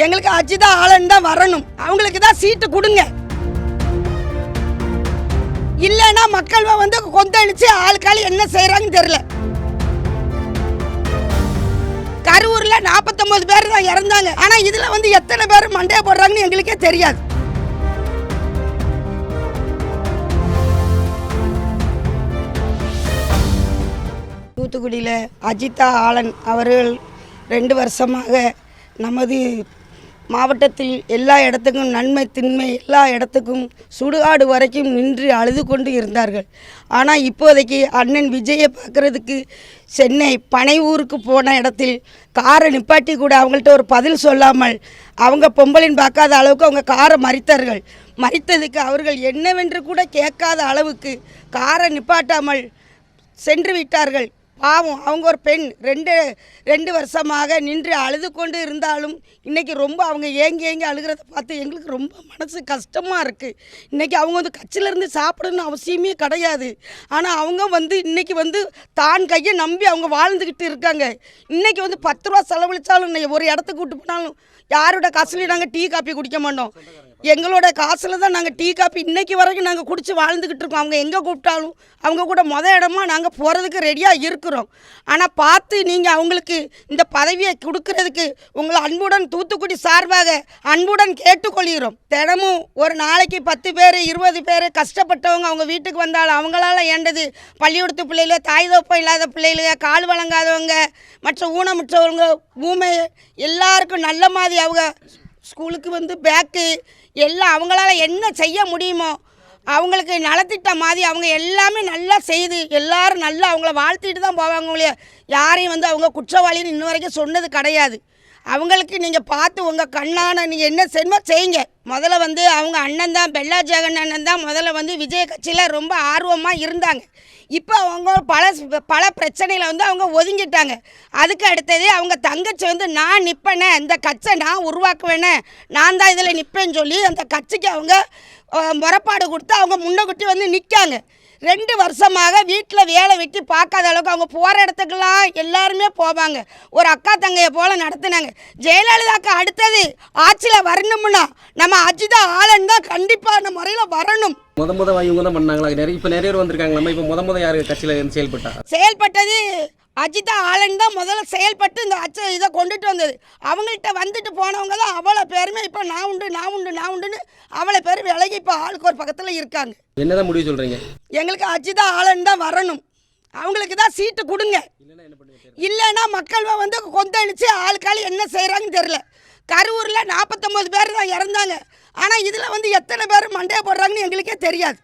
எங்களுக்கு அஜிதா ஆளன் தான் வரணும். அவங்களுக்கு தான் சீட்டு கொடுங்க. இல்லைன்னா மக்கள் வந்து கொந்தளிச்சு ஆளுக்காளி என்ன செய்யறாங்கன்னு தெரியல. கரூர்ல 49 பேர் தான் இறந்தாங்க. ஆனா இதுல வந்து எத்தனை பேர் மண்டைய போடுறாங்கன்னு எங்களுக்கே தெரியாது. தூத்துக்குடியில அஜிதா ஆளன் அவர்கள் 2 வருஷமாக நமது மாவட்டத்தில் எல்லா இடத்துக்கும் நன்மை தின்மை எல்லா இடத்துக்கும் சுடுகாடு வரைக்கும் நின்று அழுது கொண்டு இருந்தார்கள். ஆனால் இப்போதைக்கு அண்ணன் விஜயை பார்க்குறதுக்கு சென்னை பனையூருக்கு போன இடத்தில் காரை நிப்பாட்டி கூட அவங்கள்ட்ட ஒரு பதில் சொல்லாமல் அவங்க பொம்பளின் பார்க்காத அளவுக்கு அவங்க காரை மறித்தார்கள். மறித்ததுக்கு அவர்கள் என்னவென்று கூட கேட்காத அளவுக்கு காரை நிப்பாட்டாமல் சென்று விட்டார்கள். பாவம், அவங்க ஒரு பெண் 2 வருஷமாக நின்று அழுது கொண்டு இருந்தாலும் இன்றைக்கி ரொம்ப அவங்க ஏங்கி அழுகிறத பார்த்து எங்களுக்கு ரொம்ப மனசு கஷ்டமாக இருக்குது. இன்றைக்கி அவங்க வந்து கட்சியிலேருந்து சாப்பிடணும்னு அவசியமே கிடையாது. ஆனால் அவங்க வந்து இன்றைக்கி வந்து தான் கையை நம்பி அவங்க வாழ்ந்துக்கிட்டு இருக்காங்க. இன்றைக்கி வந்து 10 ரூபா செலவழித்தாலும் ஒரு இடத்துக்கு கூட்டு போனாலும் யாரோட காசுலேயும் நாங்கள் டீ காப்பி குடிக்க மாட்டோம். எங்களோட காசில் தான் நாங்கள் டீ காப்பி இன்றைக்கி வரைக்கும் நாங்கள் குடித்து வாழ்ந்துக்கிட்டு இருக்கோம். அவங்க எங்கே கூப்பிட்டாலும் அவங்க கூட இடமா நாங்கள் போகிறதுக்கு ரெடியாக இருக்கிறோம். ஆனால் பார்த்து நீங்கள் அவங்களுக்கு இந்த பதவியை கொடுக்கறதுக்கு உங்களை அன்புடன் தூத்துக்குடி சார்பாக அன்புடன் கேட்டுக்கொள்கிறோம். தினமும் ஒரு நாளைக்கு 10 பேர் 20 பேர் கஷ்டப்பட்டவங்க அவங்க வீட்டுக்கு வந்தாலும் அவங்களால ஏண்டது பள்ளிக்கூடத்து பிள்ளைகள், தாய் தோப்பம் இல்லாத பிள்ளைகளுங்க, கால் வழங்காதவங்க, மற்ற ஊனமுற்றவங்க, ஊமை எல்லாருக்கும் நல்ல மாதிரி அவங்க ஸ்கூலுக்கு வந்து பேக்கு எல்லாம் அவங்களால என்ன செய்ய முடியுமோ அவங்களுக்கு நலத்திட்ட மாதிரி அவங்க எல்லாமே நல்லா செய்து எல்லாரும் நல்லா அவங்கள வாழ்த்திட்டு தான் போவாங்க. ஒழிய யாரையும் வந்து அவங்க குற்றவாளின்னு இன்ன வரைக்கும் சொன்னது கிடையாது. அவங்களுக்கு நீங்கள் பார்த்து உங்கள் கண்ணான நீங்கள் என்ன செய்யணுமோ செய்யுங்க. முதல்ல வந்து அவங்க அண்ணன் தான், பெல்லா ஜெகன் அண்ணன் தான் முதல்ல வந்து விஜய் கட்சியில் ரொம்ப ஆர்வமாக இருந்தாங்க. இப்போ அவங்க பல பிரச்சனையில் வந்து அவங்க ஒதுங்கிட்டாங்க. அதுக்கு அடுத்தது அவங்க தங்கச்சி வந்து நான் நிற்பேனே, இந்த கட்சியை நான் உருவாக்குவேனே, நான் தான் இதில் நிற்பேன்னு சொல்லி அந்த கட்சிக்கு அவங்க முறைப்பாடு கொடுத்து அவங்க முன்னகுட்டி வந்து நிற்காங்க. 2 வருஷமாக வீட்டில் வேலை வெட்டி பார்க்காத அளவுக்கு அவங்க போகிற இடத்துக்கெல்லாம் எல்லாருமே போவாங்க. ஒரு அக்கா தங்கையை போல் நடத்துனாங்க. ஜெயலலிதாவுக்கு அடுத்தது ஆட்சியில் வரணும்னா நம்ம அஜிதா ஆளன் தான் கண்டிப்பான முறையில் வரணும். முத இவங்க தான் பண்ணாங்களா? இப்போ நிறைய பேர் வந்திருக்காங்க. நம்ம இப்போ முத யார் கட்சியில் செயல்பட்டது அஜிதா ஆளன் தான் முதல்ல செயல்பட்டு இந்த இதை கொண்டுட்டு வந்தது. அவங்கள்ட்ட வந்துட்டு போனவங்க தான் அவ்வளோ பேருமே இப்போ நான் உண்டுன்னு அவ்வளோ பேர் விலகி இப்போ ஆளுக்கு ஒரு பக்கத்தில் இருக்காங்க. என்னதான் முடிவு சொல்கிறீங்க? எங்களுக்கு அஜிதா ஆளன் தான் வரணும். அவங்களுக்கு தான் சீட்டு கொடுங்க. இல்லைன்னா மக்கள் வந்து கொந்தளிச்சு ஆளுக்காளி என்ன செய்கிறாங்கன்னு தெரியல. கரூரில் 49 பேர் தான் இறந்தாங்க. ஆனால் இதில் வந்து எத்தனை பேர் மண்டைய போடுறாங்கன்னு எங்களுக்கே தெரியாது.